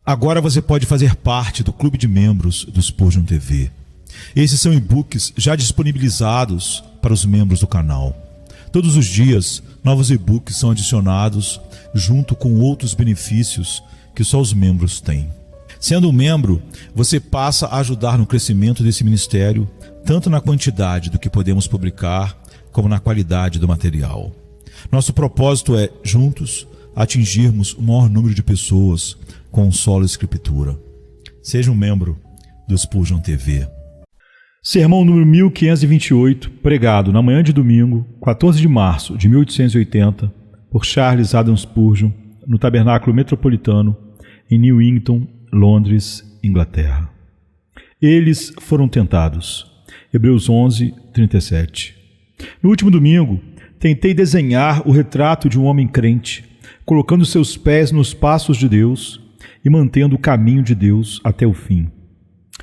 Agora você pode fazer parte do clube de membros do Spurgeon TV. Esses são e-books já disponibilizados para os membros do canal. Todos os dias, novos e-books são adicionados junto com outros benefícios que só os membros têm. Sendo um membro, você passa a ajudar no crescimento desse ministério, tanto na quantidade do que podemos publicar, como na qualidade do material. Nosso propósito é, juntos, atingirmos o maior número de pessoas com solo escritura. Seja um membro do Spurgeon TV. Sermão número 1528, pregado na manhã de domingo, 14 de março de 1880, por Charles Haddon Spurgeon, no Tabernáculo Metropolitano, em Newington, Londres, Inglaterra. Eles foram tentados. Hebreus 11, 37. No último domingo, tentei desenhar o retrato de um homem crente, colocando seus pés nos passos de Deus e mantendo o caminho de Deus até o fim.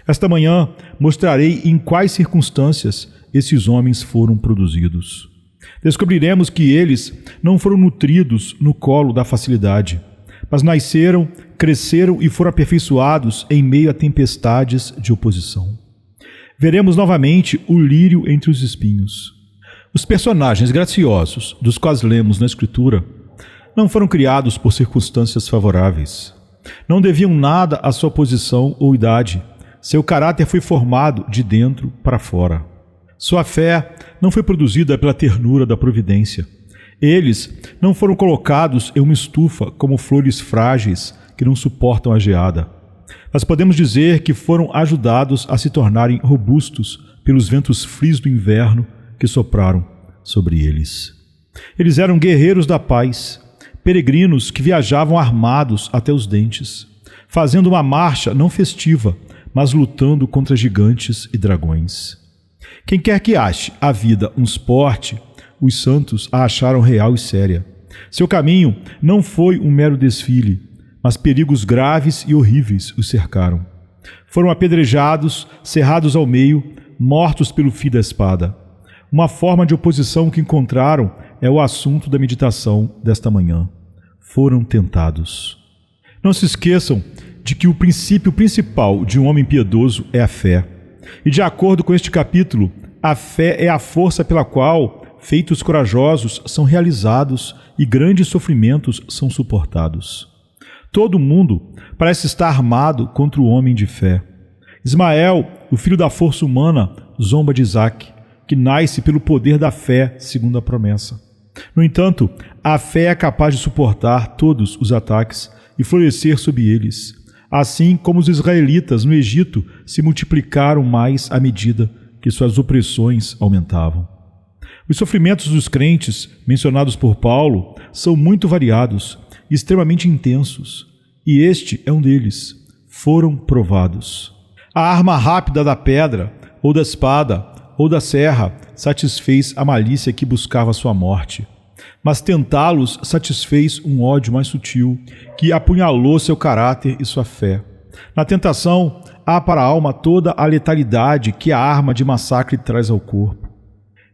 Esta manhã mostrarei em quais circunstâncias esses homens foram produzidos. Descobriremos que eles não foram nutridos no colo da facilidade, mas nasceram, cresceram e foram aperfeiçoados em meio a tempestades de oposição. Veremos novamente o lírio entre os espinhos. Os personagens graciosos dos quais lemos na Escritura não foram criados por circunstâncias favoráveis. Não deviam nada à sua posição ou idade. Seu caráter foi formado de dentro para fora. Sua fé não foi produzida pela ternura da providência. Eles não foram colocados em uma estufa como flores frágeis que não suportam a geada. Mas podemos dizer que foram ajudados a se tornarem robustos pelos ventos frios do inverno que sopraram sobre eles. Eles eram guerreiros da paz, peregrinos que viajavam armados até os dentes, fazendo uma marcha não festiva, mas lutando contra gigantes e dragões. Quem quer que ache a vida um esporte, os santos a acharam real e séria. Seu caminho não foi um mero desfile, mas perigos graves e horríveis os cercaram. Foram apedrejados, cerrados ao meio, mortos pelo fio da espada. Uma forma de oposição que encontraram é o assunto da meditação desta manhã. Foram tentados. Não se esqueçam de que o princípio principal de um homem piedoso é a fé. E de acordo com este capítulo, a fé é a força pela qual feitos corajosos são realizados e grandes sofrimentos são suportados. Todo mundo parece estar armado contra o homem de fé. Ismael, o filho da força humana, zomba de Isaac, que nasce pelo poder da fé, segundo a promessa. No entanto, a fé é capaz de suportar todos os ataques e florescer sob eles, assim como os israelitas no Egito se multiplicaram mais à medida que suas opressões aumentavam. Os sofrimentos dos crentes, mencionados por Paulo, são muito variados e extremamente intensos, e este é um deles. Foram provados. A arma rápida da pedra, ou da espada, ou da serra, satisfez a malícia que buscava sua morte. Mas tentá-los satisfez um ódio mais sutil, que apunhalou seu caráter e sua fé. Na tentação, há para a alma toda a letalidade que a arma de massacre traz ao corpo.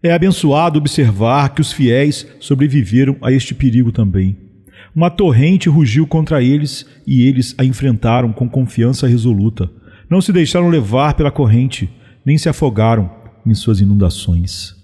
É abençoado observar que os fiéis sobreviveram a este perigo também. Uma torrente rugiu contra eles e eles a enfrentaram com confiança resoluta. Não se deixaram levar pela corrente, nem se afogaram em suas inundações.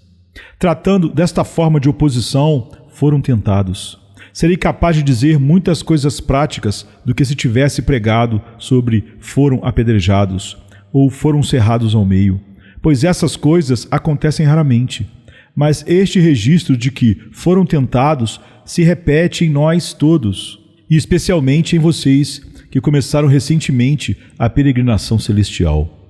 Tratando desta forma de oposição, foram tentados. Serei capaz de dizer muitas coisas práticas do que se tivesse pregado sobre foram apedrejados ou foram cerrados ao meio, pois essas coisas acontecem raramente. Mas este registro de que foram tentados se repete em nós todos, e especialmente em vocês que começaram recentemente a peregrinação celestial.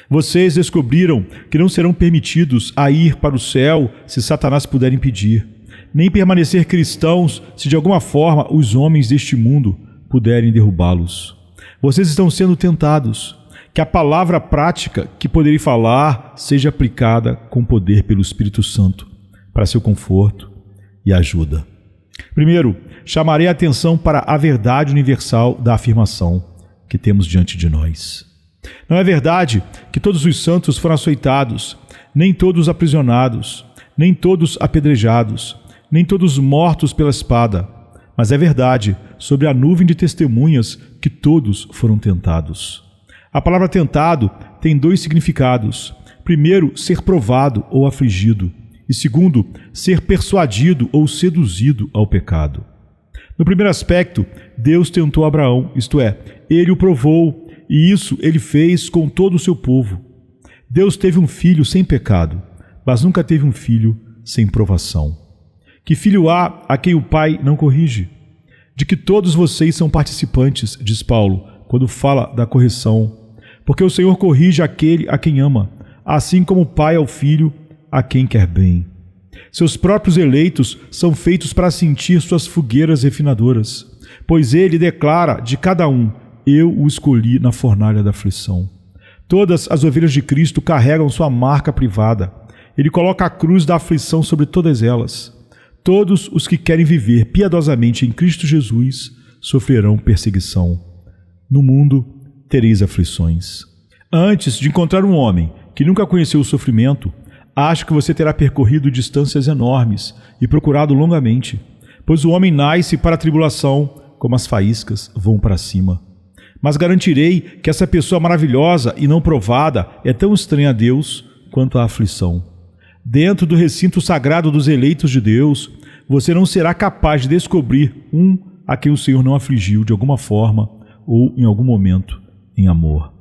Vocês descobriram que não serão permitidos a ir para o céu se Satanás puder impedir, nem permanecer cristãos se de alguma forma os homens deste mundo puderem derrubá-los. Vocês estão sendo tentados. Que a palavra prática que poderei falar seja aplicada com poder pelo Espírito Santo para seu conforto e ajuda. Primeiro, chamarei a atenção para a verdade universal da afirmação que temos diante de nós. Não é verdade que todos os santos foram açoitados, nem todos aprisionados, nem todos apedrejados, nem todos mortos pela espada, mas é verdade sobre a nuvem de testemunhas que todos foram tentados. A palavra tentado tem dois significados. Primeiro, ser provado ou afligido. E segundo, ser persuadido ou seduzido ao pecado. No primeiro aspecto, Deus tentou Abraão, isto é, ele o provou, e isso ele fez com todo o seu povo. Deus teve um filho sem pecado, mas nunca teve um filho sem provação. Que filho há a quem o pai não corrige? De que todos vocês são participantes, diz Paulo, quando fala da correção. Porque o Senhor corrige aquele a quem ama, assim como o pai ao filho a quem quer bem. Seus próprios eleitos são feitos para sentir suas fogueiras refinadoras, pois ele declara de cada um: eu o escolhi na fornalha da aflição. Todas as ovelhas de Cristo carregam sua marca privada. Ele coloca a cruz da aflição sobre todas elas. Todos os que querem viver piedosamente em Cristo Jesus sofrerão perseguição. No mundo tereis aflições. Antes de encontrar um homem que nunca conheceu o sofrimento, acho que você terá percorrido distâncias enormes e procurado longamente, pois o homem nasce para a tribulação, como as faíscas vão para cima. Mas garantirei que essa pessoa maravilhosa e não provada é tão estranha a Deus quanto a aflição. Dentro do recinto sagrado dos eleitos de Deus, você não será capaz de descobrir um a quem o Senhor não afligiu de alguma forma ou em algum momento em amor.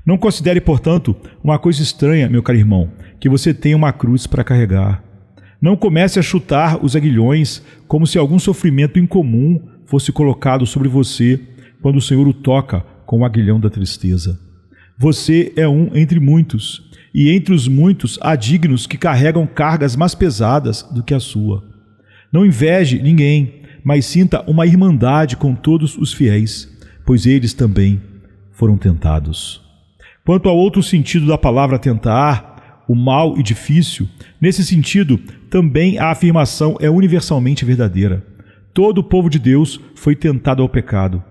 Não considere, portanto, uma coisa estranha, meu caro irmão, que você tenha uma cruz para carregar. Não comece a chutar os aguilhões como se algum sofrimento incomum fosse colocado sobre você quando o Senhor o toca com o aguilhão da tristeza. Você é um entre muitos, e entre os muitos há dignos que carregam cargas mais pesadas do que a sua. Não inveje ninguém, mas sinta uma irmandade com todos os fiéis, pois eles também foram tentados. Quanto ao outro sentido da palavra tentar, o mal e difícil, nesse sentido, também a afirmação é universalmente verdadeira. Todo o povo de Deus foi tentado ao pecado.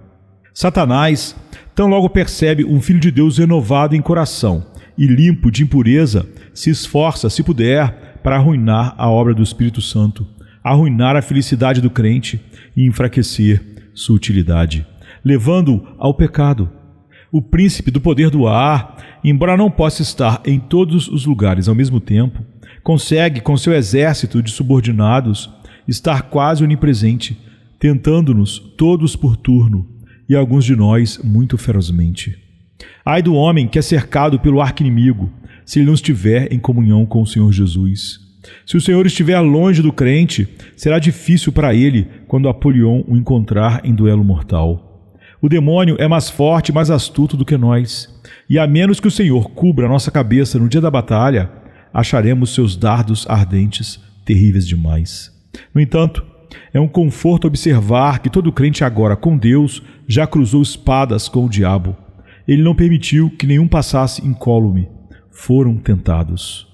Satanás, tão logo percebe um filho de Deus renovado em coração e limpo de impureza, se esforça, se puder, para arruinar a obra do Espírito Santo, arruinar a felicidade do crente e enfraquecer sua utilidade, levando-o ao pecado. O príncipe do poder do ar, embora não possa estar em todos os lugares ao mesmo tempo, consegue, com seu exército de subordinados, estar quase onipresente, tentando-nos todos por turno, e alguns de nós muito ferozmente. Ai do homem que é cercado pelo arqui-inimigo, se ele não estiver em comunhão com o Senhor Jesus. Se o Senhor estiver longe do crente, será difícil para ele quando Apolion o encontrar em duelo mortal. O demônio é mais forte e mais astuto do que nós, e a menos que o Senhor cubra a nossa cabeça no dia da batalha, acharemos seus dardos ardentes terríveis demais. No entanto, é um conforto observar que todo crente agora com Deus já cruzou espadas com o diabo. Ele não permitiu que nenhum passasse incólume. Foram tentados.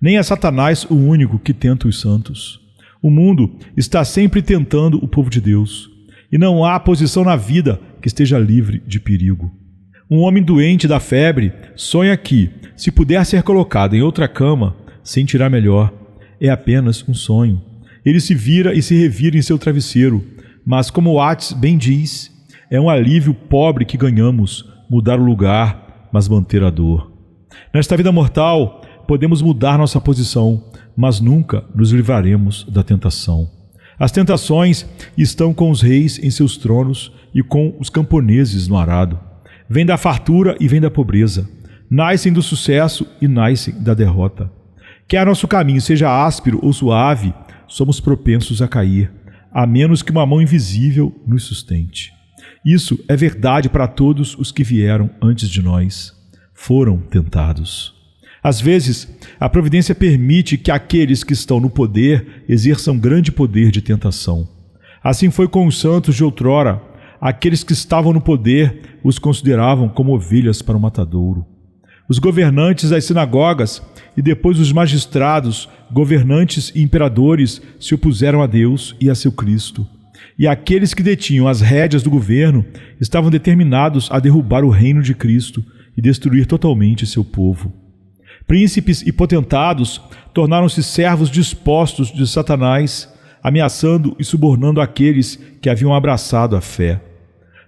Nem é Satanás o único que tenta os santos. O mundo está sempre tentando o povo de Deus. E não há posição na vida que esteja livre de perigo. Um homem doente da febre sonha que, se puder ser colocado em outra cama, sentirá melhor. É apenas um sonho. Ele se vira e se revira em seu travesseiro, mas como Watts bem diz, é um alívio pobre que ganhamos, mudar o lugar, mas manter a dor. Nesta vida mortal, podemos mudar nossa posição, mas nunca nos livraremos da tentação. As tentações estão com os reis em seus tronos e com os camponeses no arado. Vêm da fartura e vêm da pobreza. Nascem do sucesso e nascem da derrota. Quer nosso caminho seja áspero ou suave, somos propensos a cair, a menos que uma mão invisível nos sustente. Isso é verdade para todos os que vieram antes de nós. Foram tentados. Às vezes, a providência permite que aqueles que estão no poder exerçam grande poder de tentação. Assim foi com os santos de outrora. Aqueles que estavam no poder os consideravam como ovelhas para o matadouro. Os governantes das sinagogas e depois os magistrados, governantes e imperadores se opuseram a Deus e a seu Cristo. E aqueles que detinham as rédeas do governo estavam determinados a derrubar o reino de Cristo e destruir totalmente seu povo. Príncipes e potentados tornaram-se servos dispostos de Satanás, ameaçando e subornando aqueles que haviam abraçado a fé.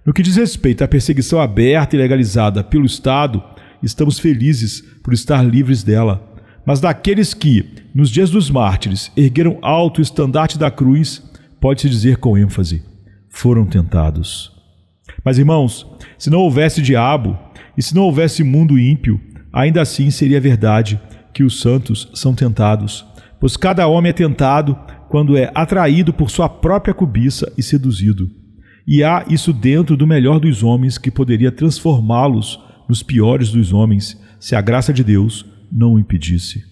No que diz respeito à perseguição aberta e legalizada pelo Estado, estamos felizes por estar livres dela. Mas daqueles que, nos dias dos mártires, ergueram alto o estandarte da cruz, pode-se dizer com ênfase: foram tentados. Mas, irmãos, se não houvesse diabo e se não houvesse mundo ímpio, ainda assim seria verdade que os santos são tentados, pois cada homem é tentado quando é atraído por sua própria cobiça e seduzido. E há isso dentro do melhor dos homens que poderia transformá-los nos piores dos homens, se a graça de Deus não o impedisse.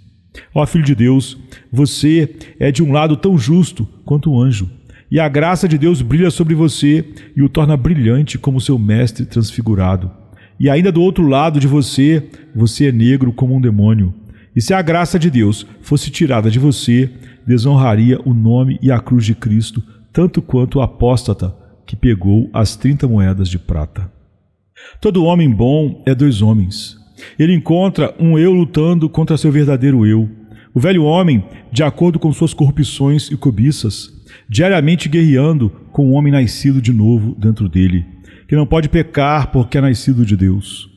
Ó Filho de Deus, você é de um lado tão justo quanto um anjo, e a graça de Deus brilha sobre você e o torna brilhante como seu mestre transfigurado. E ainda do outro lado de você, você é negro como um demônio. E se a graça de Deus fosse tirada de você, desonraria o nome e a cruz de Cristo, tanto quanto o apóstata que pegou as 30 moedas de prata. Todo homem bom é dois homens. Ele encontra um eu lutando contra seu verdadeiro eu. O velho homem, de acordo com suas corrupções e cobiças, diariamente guerreando com o homem nascido de novo dentro dele, que não pode pecar porque é nascido de Deus.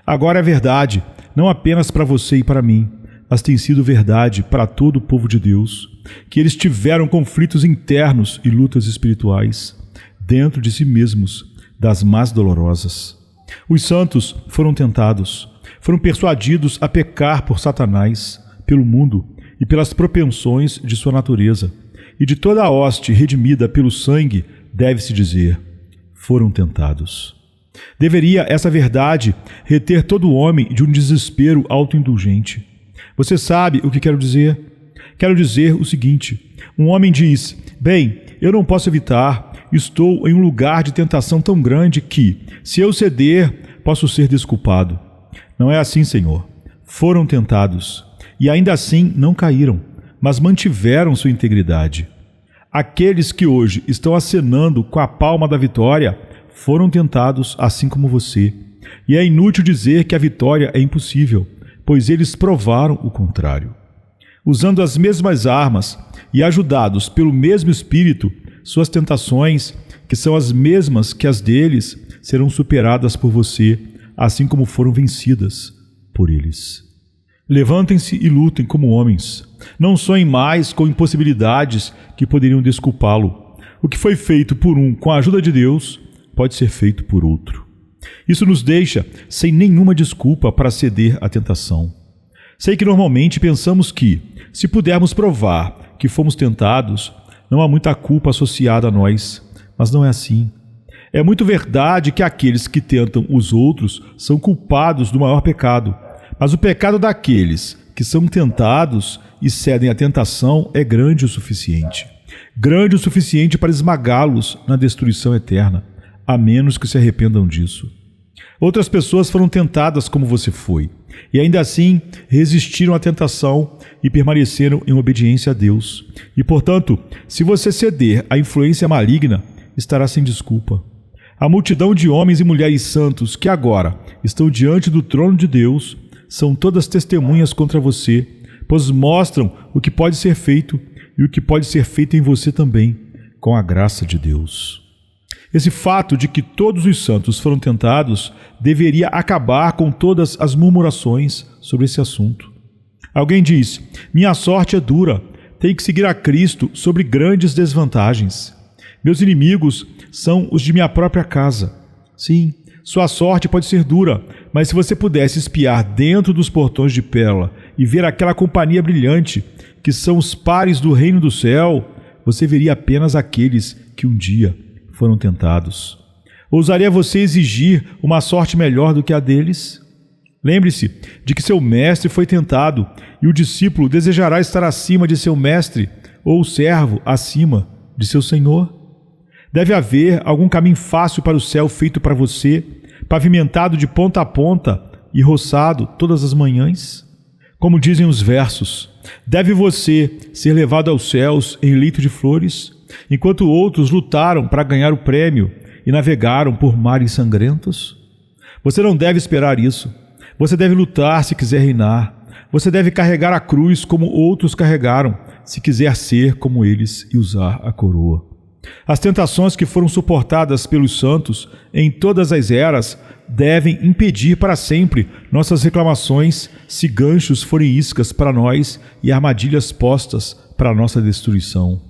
Agora é verdade, não apenas para você e para mim, mas tem sido verdade para todo o povo de Deus, que eles tiveram conflitos internos e lutas espirituais, dentro de si mesmos, das mais dolorosas. Os santos foram tentados, foram persuadidos a pecar por Satanás, pelo mundo e pelas propensões de sua natureza. E de toda a hoste redimida pelo sangue, deve-se dizer, foram tentados. Deveria essa verdade reter todo homem de um desespero autoindulgente. Você sabe o que quero dizer? Quero dizer o seguinte: um homem diz, bem, eu não posso evitar, estou em um lugar de tentação tão grande que, se eu ceder, posso ser desculpado. Não é assim, Senhor. Foram tentados, e ainda assim não caíram, mas mantiveram sua integridade. Aqueles que hoje estão acenando com a palma da vitória foram tentados assim como você. E é inútil dizer que a vitória é impossível, pois eles provaram o contrário. Usando as mesmas armas e ajudados pelo mesmo Espírito, suas tentações, que são as mesmas que as deles, serão superadas por você, assim como foram vencidas por eles. Levantem-se e lutem como homens. Não sonhem mais com impossibilidades que poderiam desculpá-lo. O que foi feito por um com a ajuda de Deus pode ser feito por outro. Isso nos deixa sem nenhuma desculpa para ceder à tentação. Sei que normalmente pensamos que, se pudermos provar que fomos tentados, não há muita culpa associada a nós, mas não é assim. É muito verdade que aqueles que tentam os outros são culpados do maior pecado, mas o pecado daqueles que são tentados e cedem à tentação é grande o suficiente. Grande o suficiente para esmagá-los na destruição eterna, a menos que se arrependam disso. Outras pessoas foram tentadas como você foi, e ainda assim resistiram à tentação e permaneceram em obediência a Deus. E, portanto, se você ceder à influência maligna, estará sem desculpa. A multidão de homens e mulheres santos que agora estão diante do trono de Deus são todas testemunhas contra você, pois mostram o que pode ser feito e o que pode ser feito em você também, com a graça de Deus. Esse fato de que todos os santos foram tentados deveria acabar com todas as murmurações sobre esse assunto. Alguém diz, minha sorte é dura, tenho que seguir a Cristo sobre grandes desvantagens. Meus inimigos são os de minha própria casa. Sim, sua sorte pode ser dura, mas se você pudesse espiar dentro dos portões de pérola e ver aquela companhia brilhante, que são os pares do reino do céu, você veria apenas aqueles que um dia foram tentados. Ousaria você exigir uma sorte melhor do que a deles? Lembre-se de que seu mestre foi tentado e o discípulo desejará estar acima de seu mestre ou o servo acima de seu senhor. Deve haver algum caminho fácil para o céu feito para você, pavimentado de ponta a ponta e roçado todas as manhãs? Como dizem os versos, deve você ser levado aos céus em leito de flores, enquanto outros lutaram para ganhar o prêmio e navegaram por mares sangrentos? Você não deve esperar isso. Você deve lutar se quiser reinar. Você deve carregar a cruz como outros carregaram, se quiser ser como eles e usar a coroa. As tentações que foram suportadas pelos santos em todas as eras devem impedir para sempre nossas reclamações se ganchos forem iscas para nós e armadilhas postas para nossa destruição.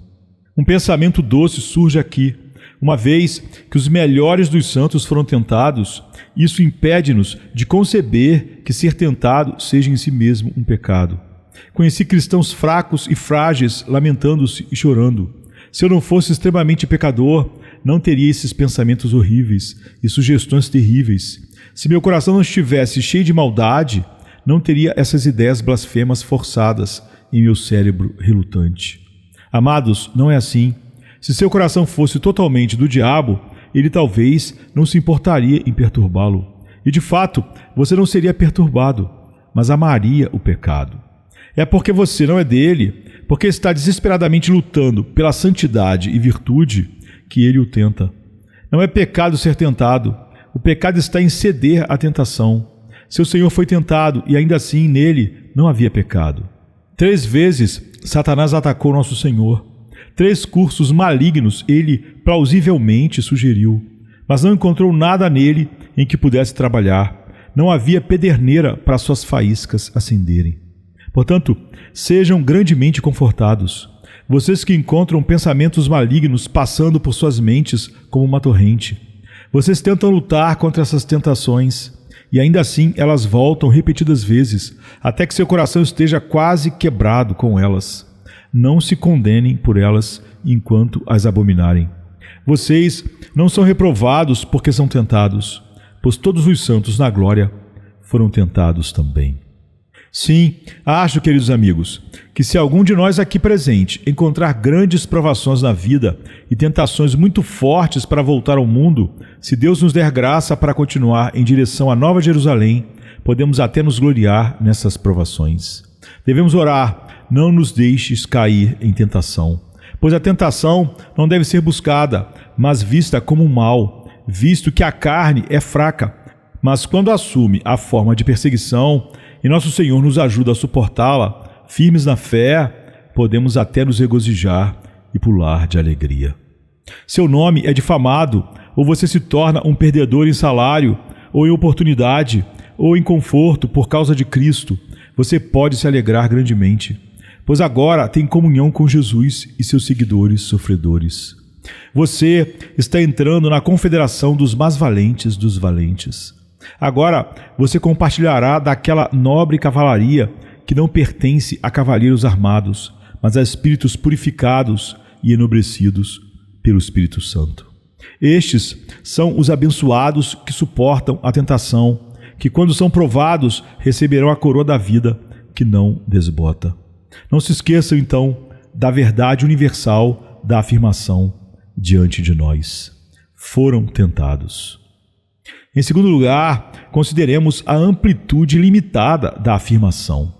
Um pensamento doce surge aqui. Uma vez que os melhores dos santos foram tentados, isso impede-nos de conceber que ser tentado seja em si mesmo um pecado. Conheci cristãos fracos e frágeis, lamentando-se e chorando. Se eu não fosse extremamente pecador, não teria esses pensamentos horríveis e sugestões terríveis. Se meu coração não estivesse cheio de maldade, não teria essas ideias blasfemas forçadas em meu cérebro relutante. Amados, não é assim. Se seu coração fosse totalmente do diabo, ele talvez não se importaria em perturbá-lo. E de fato, você não seria perturbado, mas amaria o pecado. É porque você não é dele, porque está desesperadamente lutando pela santidade e virtude, que ele o tenta. Não é pecado ser tentado. O pecado está em ceder à tentação. Seu Senhor foi tentado e ainda assim nele não havia pecado. 3 vezes Satanás atacou nosso Senhor. 3 cursos malignos ele plausivelmente sugeriu, mas não encontrou nada nele em que pudesse trabalhar. Não havia pederneira para suas faíscas acenderem. Portanto, sejam grandemente confortados. Vocês que encontram pensamentos malignos passando por suas mentes como uma torrente. Vocês tentam lutar contra essas tentações e ainda assim elas voltam repetidas vezes, até que seu coração esteja quase quebrado com elas. Não se condenem por elas enquanto as abominarem. Vocês não são reprovados porque são tentados, pois todos os santos na glória foram tentados também. Sim, acho, queridos amigos, que se algum de nós aqui presente encontrar grandes provações na vida e tentações muito fortes para voltar ao mundo, se Deus nos der graça para continuar em direção à Nova Jerusalém, podemos até nos gloriar nessas provações. Devemos orar, não nos deixes cair em tentação, pois a tentação não deve ser buscada, mas vista como um mal, visto que a carne é fraca, mas quando assume a forma de perseguição, e nosso Senhor nos ajuda a suportá-la, firmes na fé, podemos até nos regozijar e pular de alegria. Seu nome é difamado, ou você se torna um perdedor em salário, ou em oportunidade, ou em conforto por causa de Cristo, você pode se alegrar grandemente, pois agora tem comunhão com Jesus e seus seguidores sofredores. Você está entrando na confederação dos mais valentes dos valentes. Agora você compartilhará daquela nobre cavalaria que não pertence a cavaleiros armados, mas a espíritos purificados e enobrecidos pelo Espírito Santo. Estes são os abençoados que suportam a tentação, que quando são provados receberão a coroa da vida que não desbota. Não se esqueçam então da verdade universal da afirmação diante de nós. Foram tentados. Em segundo lugar, consideremos a amplitude limitada da afirmação.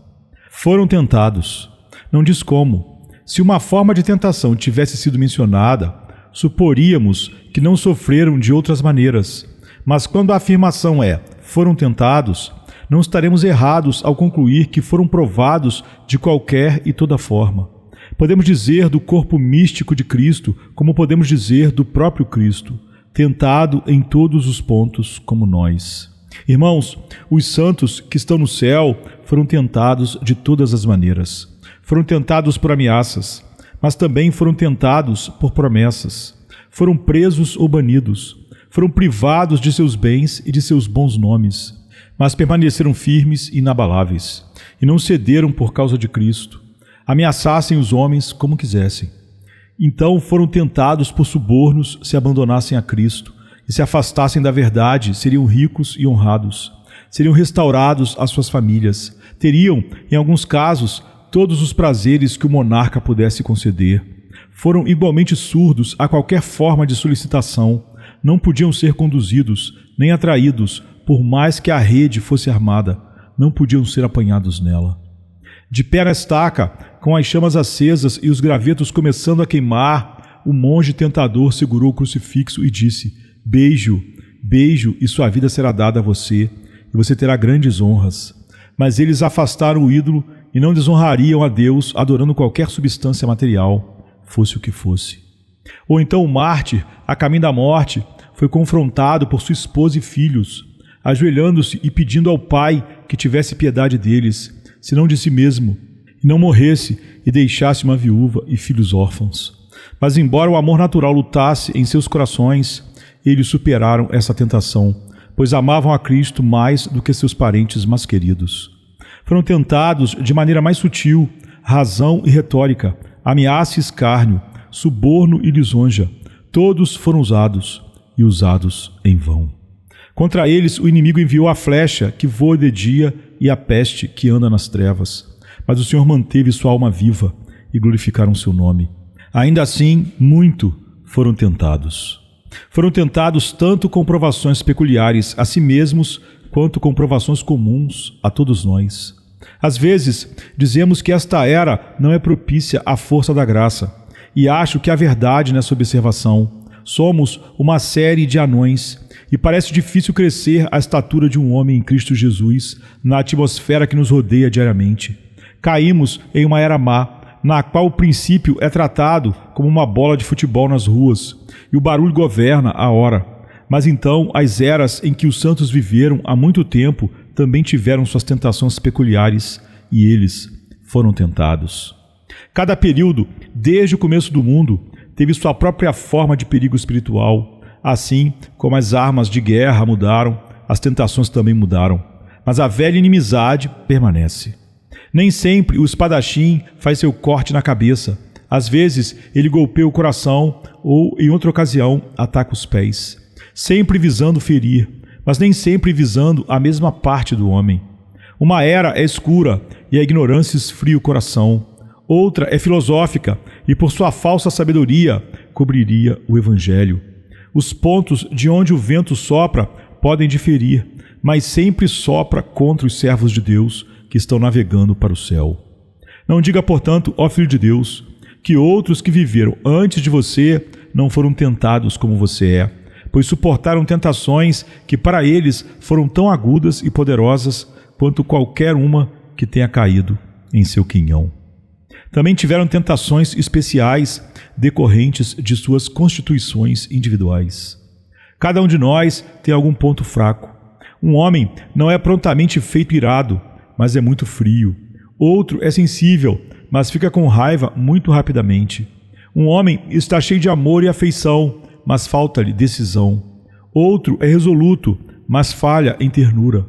Foram tentados. Não diz como. Se uma forma de tentação tivesse sido mencionada, suporíamos que não sofreram de outras maneiras. Mas quando a afirmação é foram tentados, não estaremos errados ao concluir que foram provados de qualquer e toda forma. Podemos dizer do corpo místico de Cristo, como podemos dizer do próprio Cristo, tentado em todos os pontos como nós. Irmãos, os santos que estão no céu foram tentados de todas as maneiras. Foram tentados por ameaças, mas também foram tentados por promessas. Foram presos ou banidos. Foram privados de seus bens e de seus bons nomes, mas permaneceram firmes e inabaláveis, e não cederam por causa de Cristo. Ameaçassem os homens como quisessem. Então foram tentados por subornos se abandonassem a Cristo e se afastassem da verdade, seriam ricos e honrados, seriam restaurados às suas famílias, teriam, em alguns casos, todos os prazeres que o monarca pudesse conceder. Foram igualmente surdos a qualquer forma de solicitação, não podiam ser conduzidos, nem atraídos, por mais que a rede fosse armada, não podiam ser apanhados nela. De pé na estaca, com as chamas acesas e os gravetos começando a queimar, o monge tentador segurou o crucifixo e disse: beijo, beijo, e sua vida será dada a você, e você terá grandes honras. Mas eles afastaram o ídolo e não desonrariam a Deus adorando qualquer substância material, fosse o que fosse. Ou então o mártir, a caminho da morte, foi confrontado por sua esposa e filhos, ajoelhando-se e pedindo ao Pai que tivesse piedade deles, senão de si mesmo, e não morresse e deixasse uma viúva e filhos órfãos. Mas embora o amor natural lutasse em seus corações, eles superaram essa tentação, pois amavam a Cristo mais do que seus parentes mais queridos. Foram tentados de maneira mais sutil, razão e retórica, ameaça e escárnio, suborno e lisonja. Todos foram usados, e usados em vão. Contra eles o inimigo enviou a flecha que voa de dia e a peste que anda nas trevas. Mas o Senhor manteve sua alma viva e glorificaram seu nome. Ainda assim, muito foram tentados. Foram tentados tanto com provações peculiares a si mesmos, quanto com provações comuns a todos nós. Às vezes, dizemos que esta era não é propícia à força da graça, e acho que há verdade nessa observação. Somos uma série de anões, e parece difícil crescer à estatura de um homem em Cristo Jesus na atmosfera que nos rodeia diariamente. Caímos em uma era má, na qual o princípio é tratado como uma bola de futebol nas ruas, e o barulho governa a hora. Mas então as eras em que os santos viveram há muito tempo também tiveram suas tentações peculiares, e eles foram tentados. Cada período, desde o começo do mundo, teve sua própria forma de perigo espiritual. Assim como as armas de guerra mudaram, as tentações também mudaram. Mas a velha inimizade permanece. Nem sempre o espadachim faz seu corte na cabeça. Às vezes ele golpeia o coração ou, em outra ocasião, ataca os pés. Sempre visando ferir, mas nem sempre visando a mesma parte do homem. Uma era é escura e a ignorância esfria o coração. Outra é filosófica e, por sua falsa sabedoria, cobriria o evangelho. Os pontos de onde o vento sopra podem diferir, mas sempre sopra contra os servos de Deus que estão navegando para o céu. Não diga, portanto, ó Filho de Deus, que outros que viveram antes de você não foram tentados como você é, pois suportaram tentações que para eles foram tão agudas e poderosas quanto qualquer uma que tenha caído em seu quinhão. Também tiveram tentações especiais decorrentes de suas constituições individuais. Cada um de nós tem algum ponto fraco. Um homem não é prontamente feito irado, mas é muito frio. Outro é sensível, mas fica com raiva muito rapidamente. Um homem está cheio de amor e afeição, mas falta-lhe decisão. Outro é resoluto, mas falha em ternura.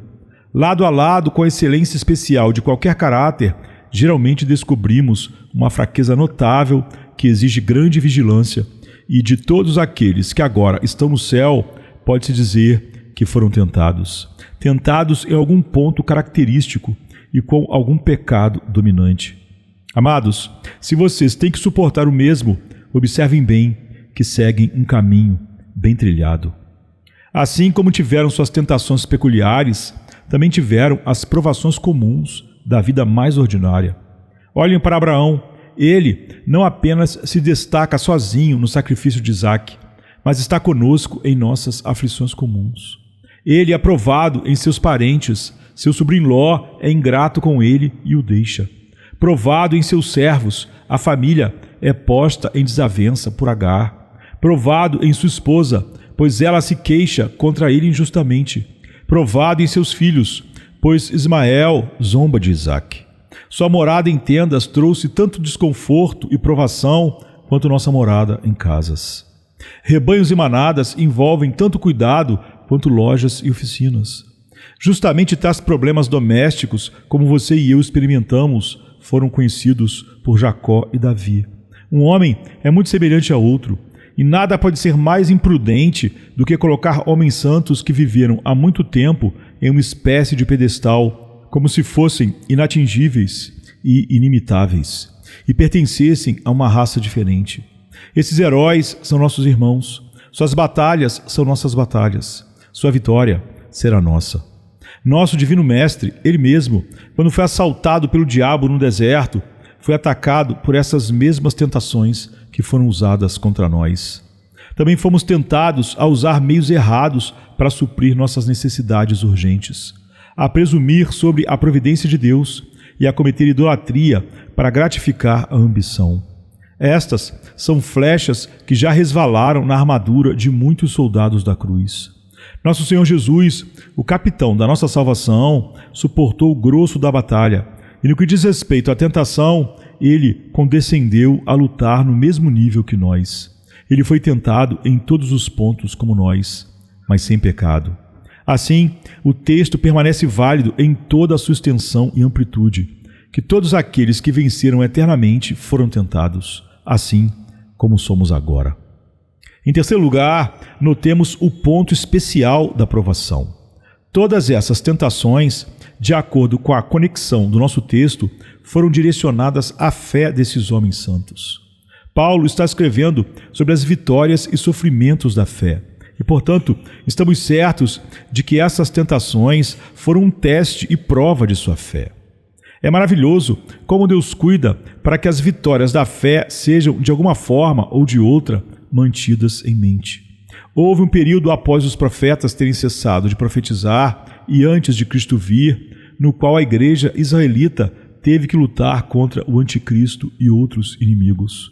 Lado a lado com a excelência especial de qualquer caráter, geralmente descobrimos uma fraqueza notável que exige grande vigilância, e de todos aqueles que agora estão no céu, pode-se dizer que foram tentados. Tentados em algum ponto característico e com algum pecado dominante. Amados, se vocês têm que suportar o mesmo, observem bem que seguem um caminho bem trilhado. Assim como tiveram suas tentações peculiares, também tiveram as provações comuns da vida mais ordinária. Olhem para Abraão. Ele não apenas se destaca sozinho no sacrifício de Isaque, mas está conosco em nossas aflições comuns. Ele é provado em seus parentes, seu sobrinho Ló é ingrato com ele e o deixa. Provado em seus servos, a família é posta em desavença por Agar. Provado em sua esposa, pois ela se queixa contra ele injustamente. Provado em seus filhos, pois Ismael zomba de Isaque. Sua morada em tendas trouxe tanto desconforto e provação quanto nossa morada em casas. Rebanhos e manadas envolvem tanto cuidado quanto lojas e oficinas. Justamente tais problemas domésticos, como você e eu experimentamos, foram conhecidos por Jacó e Davi. Um homem é muito semelhante a outro, e nada pode ser mais imprudente do que colocar homens santos que viveram há muito tempo em uma espécie de pedestal, como se fossem inatingíveis e inimitáveis, e pertencessem a uma raça diferente. Esses heróis são nossos irmãos, suas batalhas são nossas batalhas, sua vitória será nossa. Nosso divino mestre, ele mesmo, quando foi assaltado pelo diabo no deserto, foi atacado por essas mesmas tentações que foram usadas contra nós. Também fomos tentados a usar meios errados para suprir nossas necessidades urgentes, a presumir sobre a providência de Deus e a cometer idolatria para gratificar a ambição. Estas são flechas que já resvalaram na armadura de muitos soldados da cruz. Nosso Senhor Jesus, o capitão da nossa salvação, suportou o grosso da batalha, e no que diz respeito à tentação, ele condescendeu a lutar no mesmo nível que nós. Ele foi tentado em todos os pontos como nós, mas sem pecado. Assim, o texto permanece válido em toda a sua extensão e amplitude, que todos aqueles que venceram eternamente foram tentados, assim como somos agora. Em terceiro lugar, notemos o ponto especial da provação. Todas essas tentações, de acordo com a conexão do nosso texto, foram direcionadas à fé desses homens santos. Paulo está escrevendo sobre as vitórias e sofrimentos da fé, e, portanto, estamos certos de que essas tentações foram um teste e prova de sua fé. É maravilhoso como Deus cuida para que as vitórias da fé sejam, de alguma forma ou de outra, mantidas em mente. Houve um período após os profetas terem cessado de profetizar e antes de Cristo vir, no qual a igreja israelita teve que lutar contra o anticristo e outros inimigos.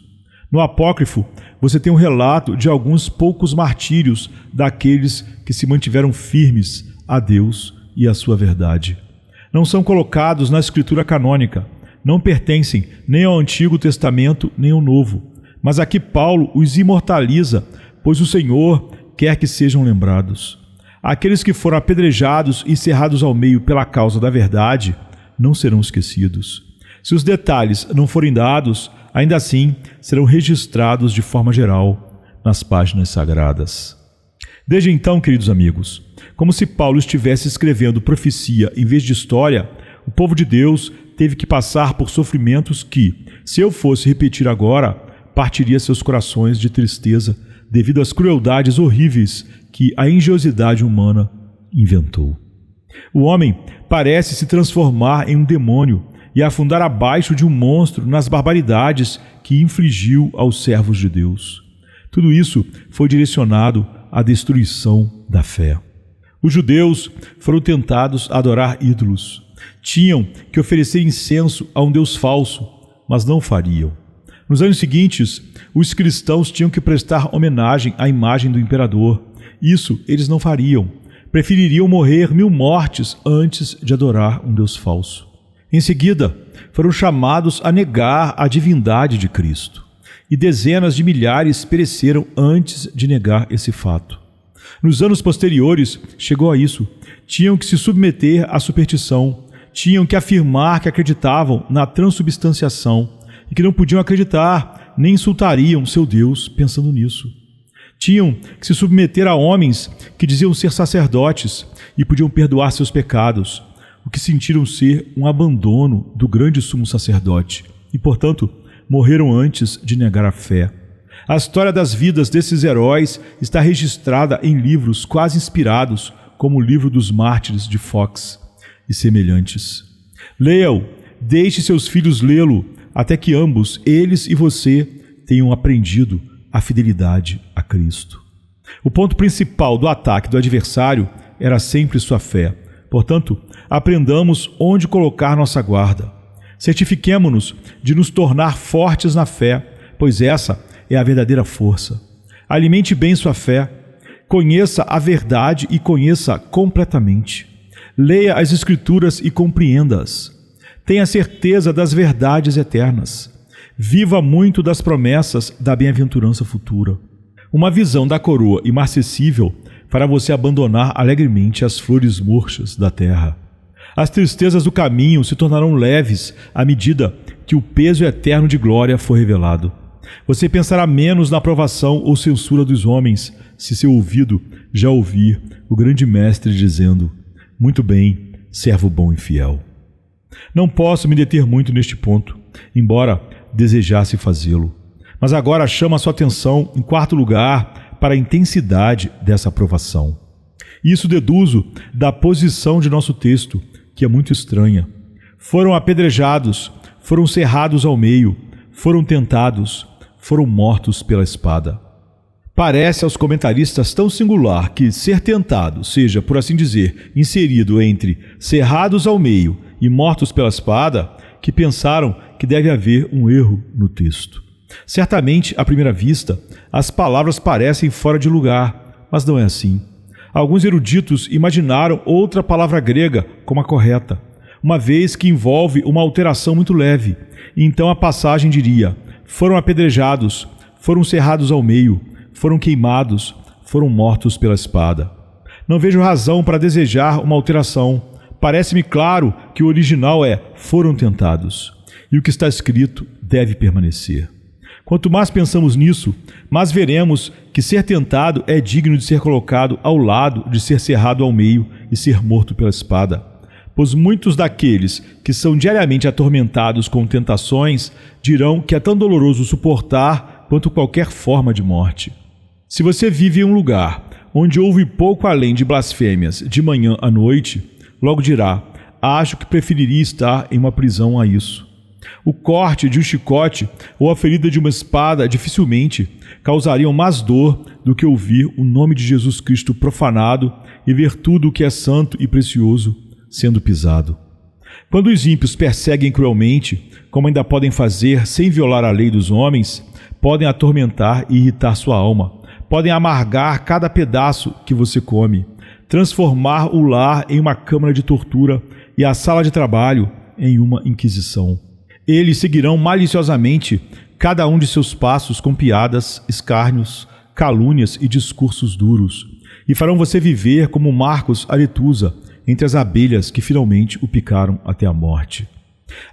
No Apócrifo, você tem um relato de alguns poucos martírios daqueles que se mantiveram firmes a Deus e à sua verdade. Não são colocados na Escritura canônica, não pertencem nem ao Antigo Testamento nem ao Novo, mas aqui Paulo os imortaliza, pois o Senhor quer que sejam lembrados. Aqueles que foram apedrejados e cerrados ao meio pela causa da verdade não serão esquecidos. Se os detalhes não forem dados, ainda assim serão registrados de forma geral nas páginas sagradas. Desde então, queridos amigos, como se Paulo estivesse escrevendo profecia em vez de história, o povo de Deus teve que passar por sofrimentos que, se eu fosse repetir agora, partiria seus corações de tristeza devido às crueldades horríveis que a engenhosidade humana inventou. O homem parece se transformar em um demônio e afundar abaixo de um monstro nas barbaridades que infligiu aos servos de Deus. Tudo isso foi direcionado à destruição da fé. Os judeus foram tentados a adorar ídolos. Tinham que oferecer incenso a um Deus falso, mas não fariam. Nos anos seguintes, os cristãos tinham que prestar homenagem à imagem do imperador. Isso eles não fariam. Prefeririam morrer 1000 mortes antes de adorar um Deus falso. Em seguida, foram chamados a negar a divindade de Cristo. E dezenas de milhares pereceram antes de negar esse fato. Nos anos posteriores, chegou a isso. Tinham que se submeter à superstição. Tinham que afirmar que acreditavam na transubstanciação e que não podiam acreditar, nem insultariam seu Deus pensando nisso. Tinham que se submeter a homens que diziam ser sacerdotes e podiam perdoar seus pecados, o que sentiram ser um abandono do grande sumo sacerdote e, portanto, morreram antes de negar a fé. A história das vidas desses heróis está registrada em livros quase inspirados, como o livro dos Mártires de Fox e semelhantes. Leia-o, deixe seus filhos lê-lo, até que ambos, eles e você, tenham aprendido a fidelidade a Cristo. O ponto principal do ataque do adversário era sempre sua fé. Portanto, aprendamos onde colocar nossa guarda. Certifiquemo-nos de nos tornar fortes na fé, pois essa é a verdadeira força. Alimente bem sua fé. Conheça a verdade e conheça completamente. Leia as Escrituras e compreenda-as. Tenha certeza das verdades eternas. Viva muito das promessas da bem-aventurança futura. Uma visão da coroa imarcessível fará você abandonar alegremente as flores murchas da terra. As tristezas do caminho se tornarão leves à medida que o peso eterno de glória for revelado. Você pensará menos na aprovação ou censura dos homens, se seu ouvido já ouvir o grande mestre dizendo: muito bem, servo bom e fiel. Não posso me deter muito neste ponto, embora desejasse fazê-lo. Mas agora chamo a sua atenção, em quarto lugar, para a intensidade dessa aprovação. Isso deduzo da posição de nosso texto, que é muito estranha. Foram apedrejados, foram cerrados ao meio, foram tentados, foram mortos pela espada. Parece aos comentaristas tão singular que ser tentado seja, por assim dizer, inserido entre cerrados ao meio e mortos pela espada, que pensaram que deve haver um erro no texto. Certamente, à primeira vista, as palavras parecem fora de lugar, mas não é assim. Alguns eruditos imaginaram outra palavra grega como a correta, uma vez que envolve uma alteração muito leve. Então a passagem diria: foram apedrejados, foram cerrados ao meio, foram queimados, foram mortos pela espada. Não vejo razão para desejar uma alteração. Parece-me claro que o original é: foram tentados. E o que está escrito deve permanecer. Quanto mais pensamos nisso, mais veremos que ser tentado é digno de ser colocado ao lado de ser cerrado ao meio e ser morto pela espada. Pois muitos daqueles que são diariamente atormentados com tentações dirão que é tão doloroso suportar quanto qualquer forma de morte. Se você vive em um lugar onde ouve pouco além de blasfêmias de manhã à noite, logo dirá: acho que preferiria estar em uma prisão a isso. O corte de um chicote ou a ferida de uma espada dificilmente causariam mais dor do que ouvir o nome de Jesus Cristo profanado e ver tudo o que é santo e precioso sendo pisado. Quando os ímpios perseguem cruelmente, como ainda podem fazer sem violar a lei dos homens, podem atormentar e irritar sua alma, podem amargar cada pedaço que você come, transformar o lar em uma câmara de tortura e a sala de trabalho em uma inquisição. Eles seguirão maliciosamente cada um de seus passos com piadas, escárnios, calúnias e discursos duros, e farão você viver como Marcos Aretusa entre as abelhas que finalmente o picaram até a morte.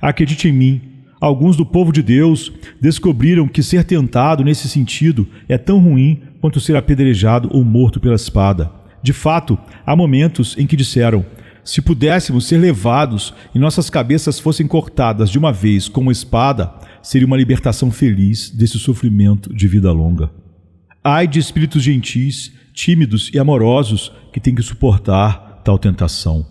Acredite em mim, alguns do povo de Deus descobriram que ser tentado nesse sentido é tão ruim quanto ser apedrejado ou morto pela espada. De fato, há momentos em que disseram: se pudéssemos ser levados e nossas cabeças fossem cortadas de uma vez com uma espada, seria uma libertação feliz desse sofrimento de vida longa. Ai de espíritos gentis, tímidos e amorosos que têm que suportar tal tentação.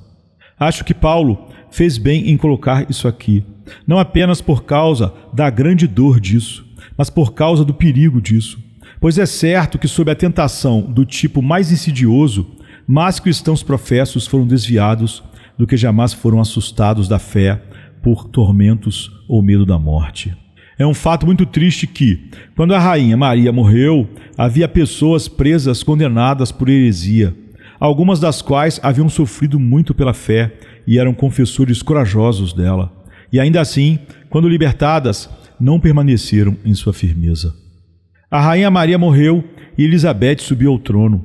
Acho que Paulo fez bem em colocar isso aqui, não apenas por causa da grande dor disso, mas por causa do perigo disso. Pois é certo que sob a tentação do tipo mais insidioso, mais cristãos professos foram desviados do que jamais foram assustados da fé por tormentos ou medo da morte. É um fato muito triste que, quando a rainha Maria morreu, havia pessoas presas condenadas por heresia, algumas das quais haviam sofrido muito pela fé e eram confessores corajosos dela. E ainda assim, quando libertadas, não permaneceram em sua firmeza. A rainha Maria morreu e Elizabeth subiu ao trono.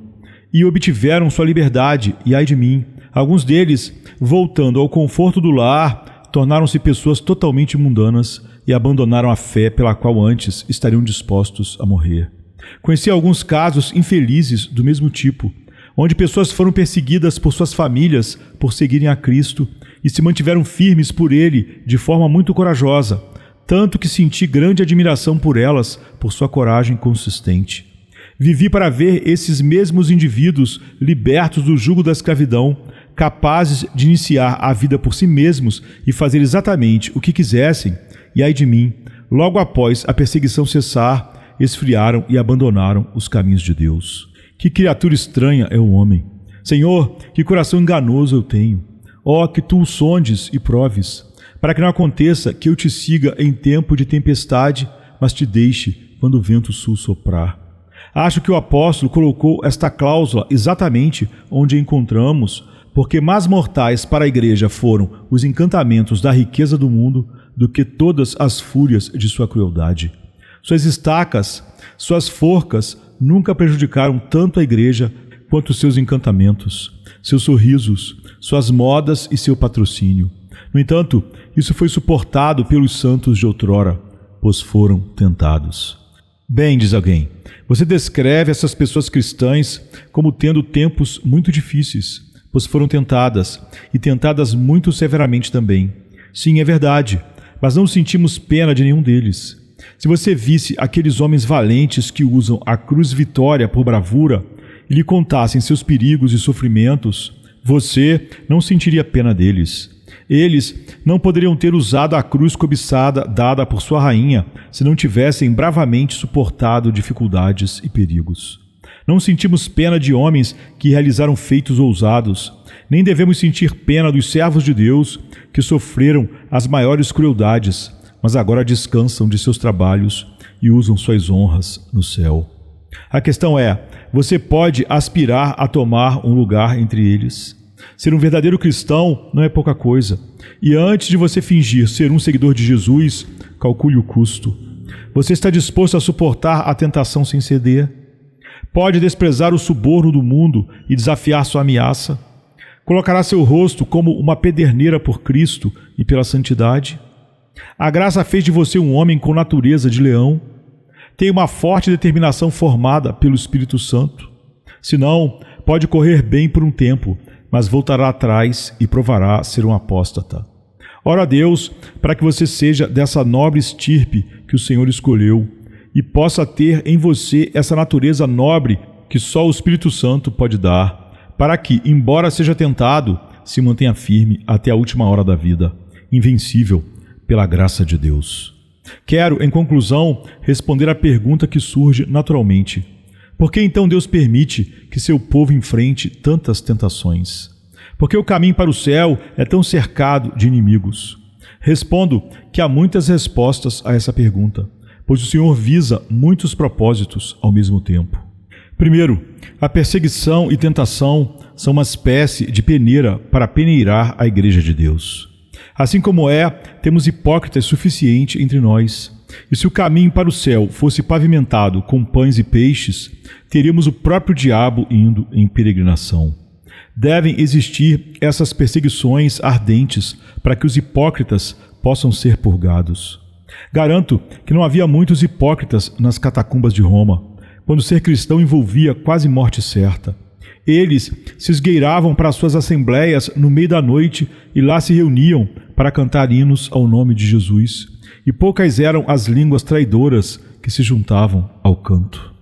E obtiveram sua liberdade, e ai de mim, alguns deles, voltando ao conforto do lar, tornaram-se pessoas totalmente mundanas e abandonaram a fé pela qual antes estariam dispostos a morrer. Conheci alguns casos infelizes do mesmo tipo, onde pessoas foram perseguidas por suas famílias por seguirem a Cristo e se mantiveram firmes por Ele de forma muito corajosa, tanto que senti grande admiração por elas, por sua coragem consistente. Vivi para ver esses mesmos indivíduos libertos do jugo da escravidão, capazes de iniciar a vida por si mesmos e fazer exatamente o que quisessem, e ai de mim, logo após a perseguição cessar, esfriaram e abandonaram os caminhos de Deus. Que criatura estranha é o homem! Senhor, que coração enganoso eu tenho! Ó, que tu o sondes e proves, para que não aconteça que eu te siga em tempo de tempestade, mas te deixe quando o vento sul soprar. Acho que o apóstolo colocou esta cláusula exatamente onde a encontramos, porque mais mortais para a igreja foram os encantamentos da riqueza do mundo do que todas as fúrias de sua crueldade. Suas estacas, suas forcas nunca prejudicaram tanto a igreja quanto seus encantamentos, seus sorrisos, suas modas e seu patrocínio. No entanto, isso foi suportado pelos santos de outrora, pois foram tentados. Bem, diz alguém, você descreve essas pessoas cristãs como tendo tempos muito difíceis, pois foram tentadas, e tentadas muito severamente também. Sim, é verdade, mas não sentimos pena de nenhum deles. Se você visse aqueles homens valentes que usam a cruz vitória por bravura e lhe contassem seus perigos e sofrimentos, você não sentiria pena deles. Eles não poderiam ter usado a cruz cobiçada dada por sua rainha se não tivessem bravamente suportado dificuldades e perigos. Não sentimos pena de homens que realizaram feitos ousados, nem devemos sentir pena dos servos de Deus que sofreram as maiores crueldades, mas agora descansam de seus trabalhos e usam suas honras no céu. A questão é, você pode aspirar a tomar um lugar entre eles? Ser um verdadeiro cristão não é pouca coisa. E antes de você fingir ser um seguidor de Jesus, calcule o custo. Você está disposto a suportar a tentação sem ceder? Pode desprezar o suborno do mundo e desafiar sua ameaça? Colocará seu rosto como uma pederneira por Cristo e pela santidade? A graça fez de você um homem com natureza de leão? Tem uma forte determinação formada pelo Espírito Santo? Se não, pode correr bem por um tempo, mas voltará atrás e provará ser um apóstata. Ora a Deus para que você seja dessa nobre estirpe que o Senhor escolheu e possa ter em você essa natureza nobre que só o Espírito Santo pode dar, para que, embora seja tentado, se mantenha firme até a última hora da vida, invencível pela graça de Deus. Quero, em conclusão, responder à pergunta que surge naturalmente. Por que então Deus permite que seu povo enfrente tantas tentações? Por que o caminho para o céu é tão cercado de inimigos? Respondo que há muitas respostas a essa pergunta, pois o Senhor visa muitos propósitos ao mesmo tempo. Primeiro, a perseguição e tentação são uma espécie de peneira para peneirar a Igreja de Deus. Assim como temos hipócritas suficiente entre nós. E se o caminho para o céu fosse pavimentado com pães e peixes, teríamos o próprio diabo indo em peregrinação. Devem existir essas perseguições ardentes para que os hipócritas possam ser purgados. Garanto que não havia muitos hipócritas nas catacumbas de Roma, quando ser cristão envolvia quase morte certa. Eles se esgueiravam para suas assembleias no meio da noite e lá se reuniam para cantar hinos ao nome de Jesus. E poucas eram as línguas traidoras que se juntavam ao canto.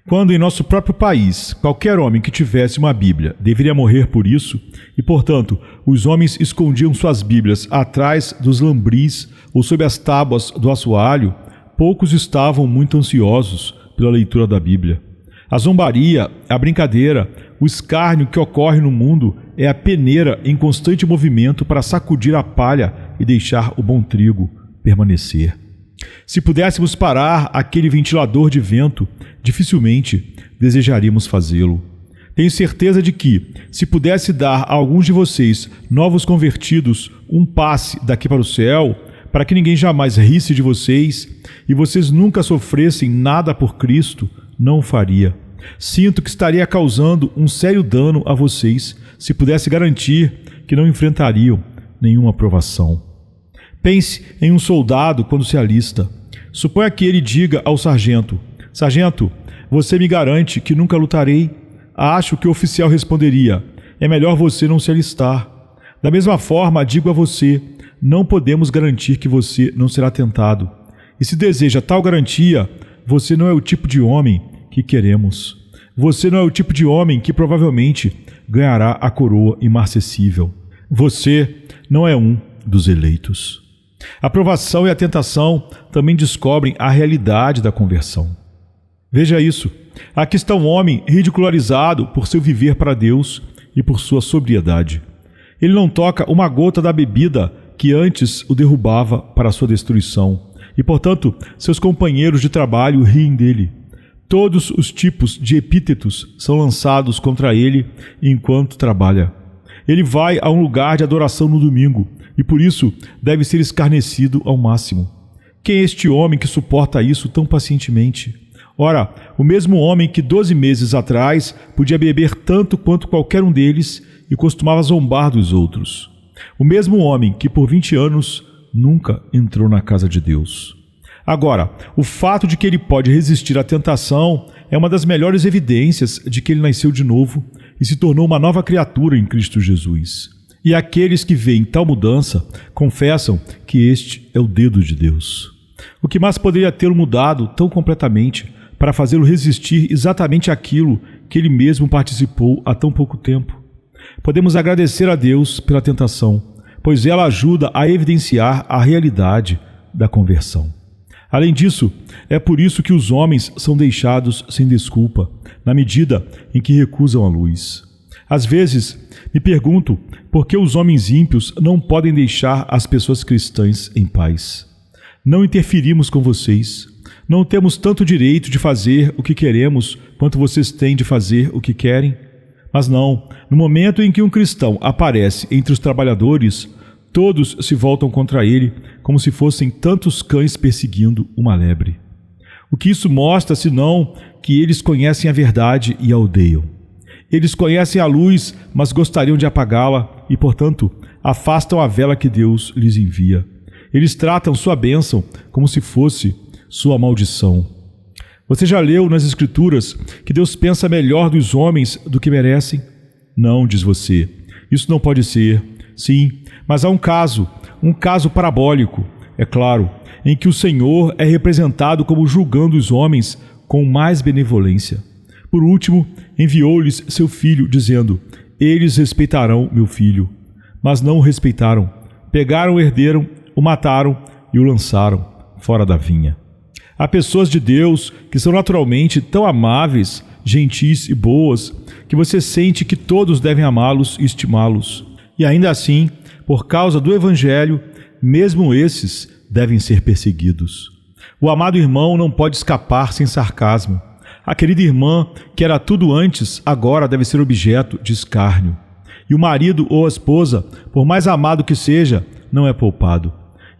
Quando em nosso próprio país, qualquer homem que tivesse uma Bíblia deveria morrer por isso, e portanto os homens escondiam suas Bíblias atrás dos lambris ou sob as tábuas do assoalho, poucos estavam muito ansiosos pela leitura da Bíblia. A zombaria, a brincadeira, o escárnio que ocorre no mundo é a peneira em constante movimento para sacudir a palha e deixar o bom trigo permanecer. Se pudéssemos parar aquele ventilador de vento, dificilmente desejaríamos fazê-lo. Tenho certeza de que, se pudesse dar a alguns de vocês, novos convertidos, um passe daqui para o céu, para que ninguém jamais risse de vocês e vocês nunca sofressem nada por Cristo, não o faria. Sinto que estaria causando um sério dano a vocês se pudesse garantir que não enfrentariam nenhuma provação. Pense em um soldado quando se alista. Suponha que ele diga ao sargento: "Sargento, você me garante que nunca lutarei?" Acho que o oficial responderia: "É melhor você não se alistar." Da mesma forma, digo a você: não podemos garantir que você não será tentado. E se deseja tal garantia, você não é o tipo de homem que queremos. Você não é o tipo de homem que provavelmente ganhará a coroa imarcessível. Você não é um dos eleitos. A provação e a tentação também descobrem a realidade da conversão. Veja isso. Aqui está um homem ridicularizado por seu viver para Deus e por sua sobriedade. Ele não toca uma gota da bebida que antes o derrubava para a sua destruição. E, portanto, seus companheiros de trabalho riem dele. Todos os tipos de epítetos são lançados contra ele enquanto trabalha. Ele vai a um lugar de adoração no domingo e, por isso, deve ser escarnecido ao máximo. Quem é este homem que suporta isso tão pacientemente? Ora, o mesmo homem que 12 meses atrás podia beber tanto quanto qualquer um deles e costumava zombar dos outros. O mesmo homem que por 20 anos nunca entrou na casa de Deus. Agora, o fato de que ele pode resistir à tentação é uma das melhores evidências de que ele nasceu de novo e se tornou uma nova criatura em Cristo Jesus. E aqueles que veem tal mudança confessam que este é o dedo de Deus. O que mais poderia tê-lo mudado tão completamente para fazê-lo resistir exatamente àquilo que ele mesmo participou há tão pouco tempo? Podemos agradecer a Deus pela tentação, pois ela ajuda a evidenciar a realidade da conversão. Além disso, é por isso que os homens são deixados sem desculpa, na medida em que recusam a luz. Às vezes, me pergunto por que os homens ímpios não podem deixar as pessoas cristãs em paz. Não interferimos com vocês. Não temos tanto direito de fazer o que queremos quanto vocês têm de fazer o que querem. Mas não, no momento em que um cristão aparece entre os trabalhadores, todos se voltam contra ele como se fossem tantos cães perseguindo uma lebre. O que isso mostra, senão que eles conhecem a verdade e a odeiam. Eles conhecem a luz, mas gostariam de apagá-la e, portanto, afastam a vela que Deus lhes envia. Eles tratam sua bênção como se fosse sua maldição. Você já leu nas Escrituras que Deus pensa melhor dos homens do que merecem? Não, diz você. Isso não pode ser. Sim, mas há um caso parabólico, é claro, em que o Senhor é representado como julgando os homens com mais benevolência. Por último, enviou-lhes seu filho, dizendo: eles respeitarão meu filho. Mas não o respeitaram. Pegaram o herdeiro, o mataram e o lançaram fora da vinha. Há pessoas de Deus que são naturalmente tão amáveis, gentis e boas, que você sente que todos devem amá-los e estimá-los. E ainda assim, por causa do Evangelho, mesmo esses devem ser perseguidos. O amado irmão não pode escapar sem sarcasmo. A querida irmã, que era tudo antes, agora deve ser objeto de escárnio. E o marido ou a esposa, por mais amado que seja, não é poupado.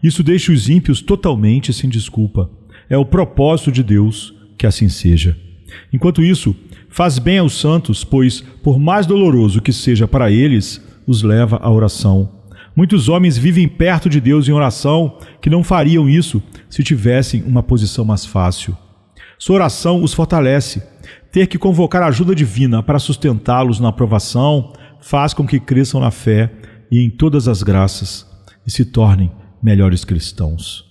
Isso deixa os ímpios totalmente sem desculpa. É o propósito de Deus que assim seja. Enquanto isso, faz bem aos santos, pois, por mais doloroso que seja para eles, os leva à oração. Muitos homens vivem perto de Deus em oração que não fariam isso se tivessem uma posição mais fácil. Sua oração os fortalece. Ter que convocar a ajuda divina para sustentá-los na aprovação faz com que cresçam na fé e em todas as graças e se tornem melhores cristãos.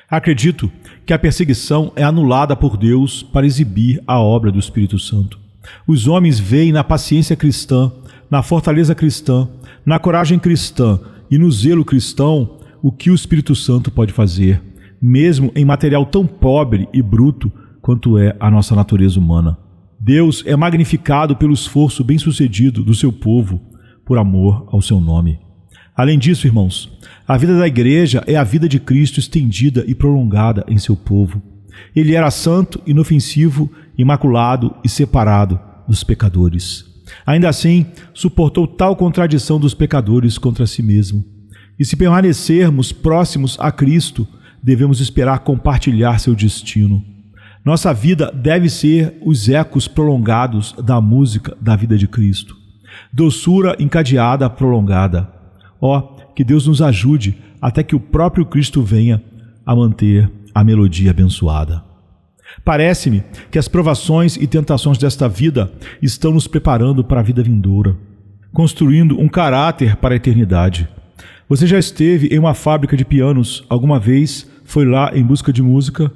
Acredito que a perseguição é anulada por Deus para exibir a obra do Espírito Santo. Os homens veem na paciência cristã, na fortaleza cristã, na coragem cristã e no zelo cristão o que o Espírito Santo pode fazer, mesmo em material tão pobre e bruto quanto é a nossa natureza humana. Deus é magnificado pelo esforço bem-sucedido do seu povo por amor ao seu nome. Além disso, irmãos, a vida da igreja é a vida de Cristo estendida e prolongada em seu povo. Ele era santo, inofensivo, imaculado e separado dos pecadores. Ainda assim, suportou tal contradição dos pecadores contra si mesmo. E se permanecermos próximos a Cristo, devemos esperar compartilhar seu destino. Nossa vida deve ser os ecos prolongados da música da vida de Cristo. Doçura encadeada prolongada. Que Deus nos ajude até que o próprio Cristo venha a manter a melodia abençoada. Parece-me que as provações e tentações desta vida estão nos preparando para a vida vindoura, construindo um caráter para a eternidade. Você já esteve em uma fábrica de pianos alguma vez? Foi lá em busca de música?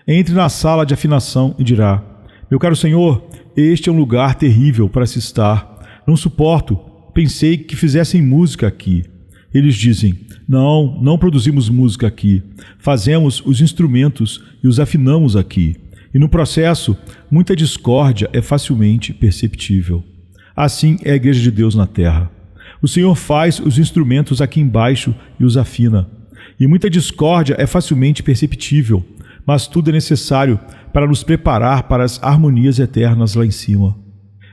Entre na sala de afinação e dirá: meu caro senhor, este é um lugar terrível para se estar. Não suporto. Pensei que fizessem música aqui. Eles dizem: não produzimos música aqui. Fazemos os instrumentos e os afinamos aqui. E no processo, muita discórdia é facilmente perceptível. Assim é a Igreja de Deus na terra. O Senhor faz os instrumentos aqui embaixo e os afina. E muita discórdia é facilmente perceptível, mas tudo é necessário para nos preparar para as harmonias eternas lá em cima.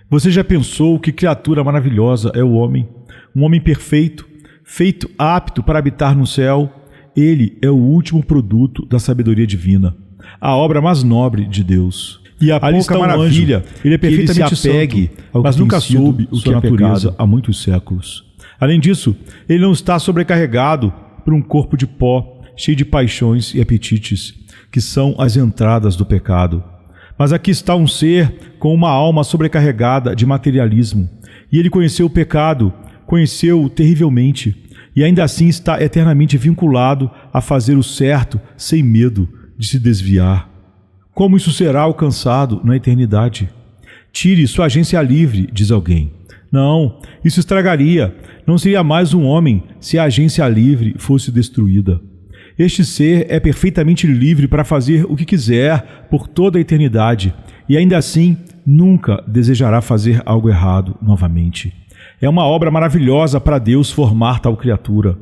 Você já pensou que criatura maravilhosa é o homem? Um homem perfeito, feito apto para habitar no céu. Ele é o último produto da sabedoria divina, a obra mais nobre de Deus. E a pouca maravilha, ele é perfeitamente santo, mas nunca soube o que é pecado há muitos séculos. Além disso, ele não está sobrecarregado por um corpo de pó, cheio de paixões e apetites, que são as entradas do pecado. Mas aqui está um ser com uma alma sobrecarregada de materialismo. E ele conheceu o pecado, conheceu-o terrivelmente, e ainda assim está eternamente vinculado a fazer o certo sem medo de se desviar. Como isso será alcançado na eternidade? Tire sua agência livre, diz alguém. Não, isso estragaria. Não seria mais um homem se a agência livre fosse destruída. Este ser é perfeitamente livre para fazer o que quiser por toda a eternidade e ainda assim nunca desejará fazer algo errado novamente. É uma obra maravilhosa para Deus formar tal criatura.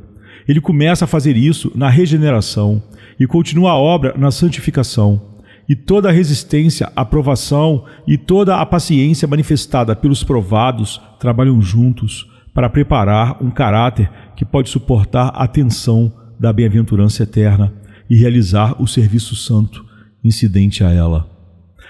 Ele começa a fazer isso na regeneração e continua a obra na santificação. E toda a resistência, a provação e toda a paciência manifestada pelos provados trabalham juntos para preparar um caráter que pode suportar a tensão da bem-aventurança eterna e realizar o serviço santo incidente a ela.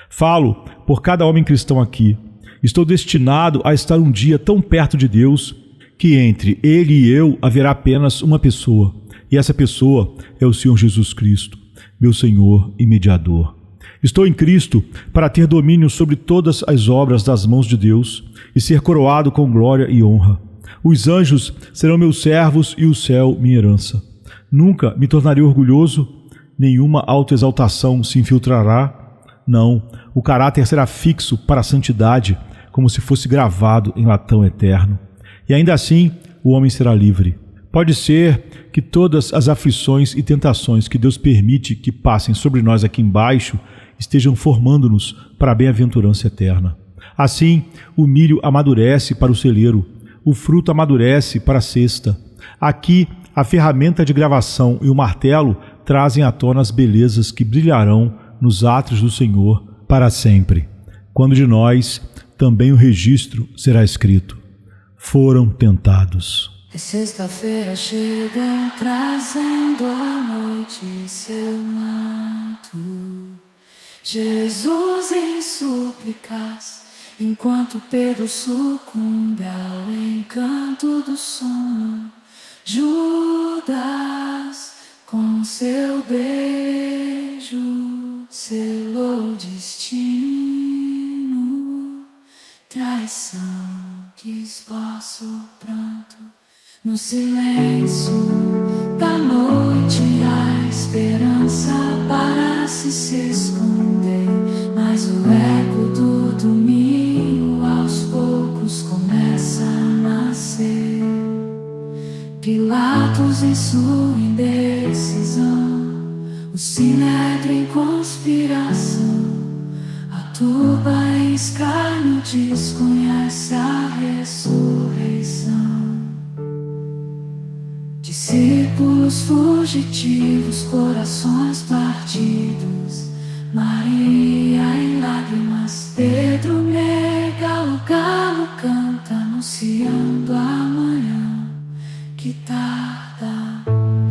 Falo por cada homem cristão aqui. Estou destinado a estar um dia tão perto de Deus que entre Ele e eu haverá apenas uma pessoa, e essa pessoa é o Senhor Jesus Cristo, meu Senhor e mediador. Estou em Cristo para ter domínio sobre todas as obras das mãos de Deus e ser coroado com glória e honra. Os anjos serão meus servos e o céu minha herança. Nunca me tornarei orgulhoso, nenhuma autoexaltação se infiltrará. Não, o caráter será fixo para a santidade, como se fosse gravado em latão eterno. E ainda assim, o homem será livre. Pode ser que todas as aflições e tentações que Deus permite que passem sobre nós aqui embaixo estejam formando-nos para a bem-aventurança eterna. Assim, o milho amadurece para o celeiro, o fruto amadurece para a cesta. Aqui, a ferramenta de gravação e o martelo trazem à tona as belezas que brilharão nos átrios do Senhor para sempre. Quando de nós também o registro será escrito: foram tentados. É sexta-feira chega trazendo a noite em seu manto. Jesus em súplicas, enquanto Pedro sucumbe ao encanto do sono. Judas, com seu beijo, selou o destino. Traição que esboça o pranto. No silêncio da noite, a esperança parece se esconder, mas o eco do domingo aos poucos começa a nascer. Pilatos em sua indecisão, o sinédrio em conspiração, a turba em escárnio desconhece a ressurreição. Discípulos fugitivos, corações partidos, Maria em lágrimas, Pedro nega, o galo canta anunciando a manhã que tarda.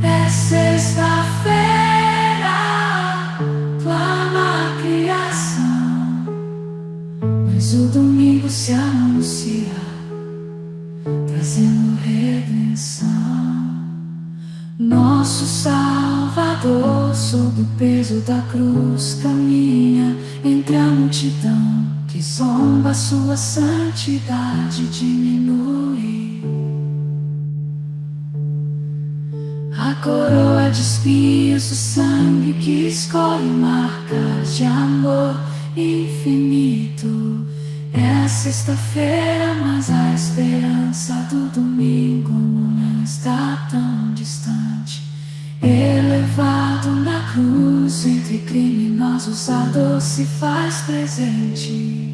É sexta-feira, clama a criação, mas o domingo se anuncia, trazendo redenção. Nosso Salvador, sob o peso da cruz, caminha entre a multidão que zomba, sua santidade diminui. A coroa de espinhos, o sangue que escolhe marcas de amor infinito. É a sexta-feira, mas a esperança do domingo não está tão distante. Elevado na cruz, entre criminosos a dor se faz presente.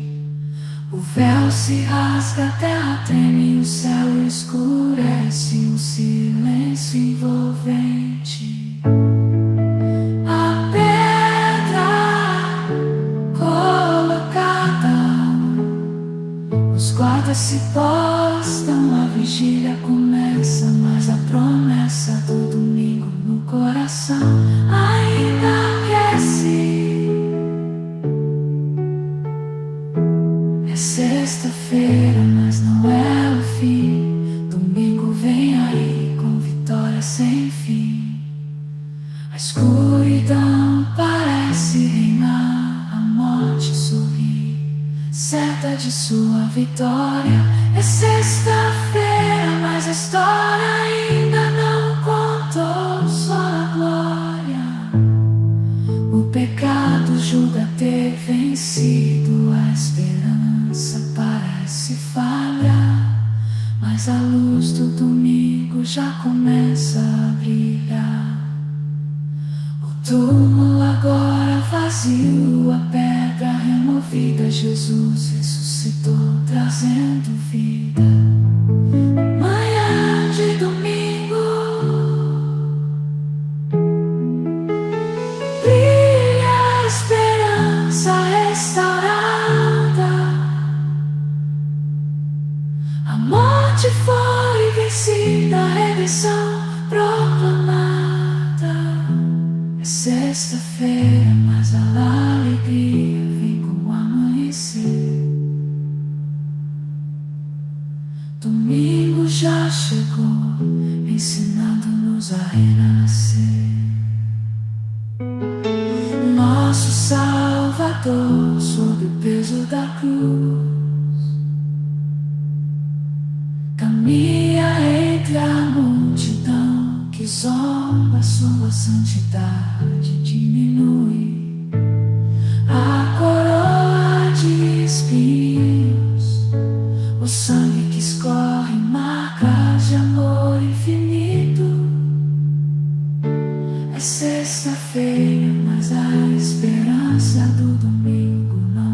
O véu se rasga, a terra treme, o céu escurece, um silêncio envolvente. A pedra colocada, os guardas se postam, a vigília começa, mas a promessa do domingo no coração ainda aquece. É sexta-feira, mas não é o fim. Domingo vem aí com vitória sem fim. A escuridão parece reinar, a morte sorri, certa de sua vitória. É sexta-feira, mas a história ainda não contou, só a glória. O pecado julga ter vencido, a esperança parece falhar, mas a luz do domingo já começa a brilhar. túmulo agora vazio, a pedra removida, Jesus ressuscitou, trazendo vida. Manhã de domingo, brilha a esperança restaurada. A morte foi vencida, a redenção proclamada. É sexta-feira, mas a alegria vem com o amanhecer. Domingo já chegou, ensinando-nos a renascer. Nosso Salvador, sob o peso da cruz, caminha entre a multidão que zomba, sua santidade diminui. A coroa de espinhos, o sangue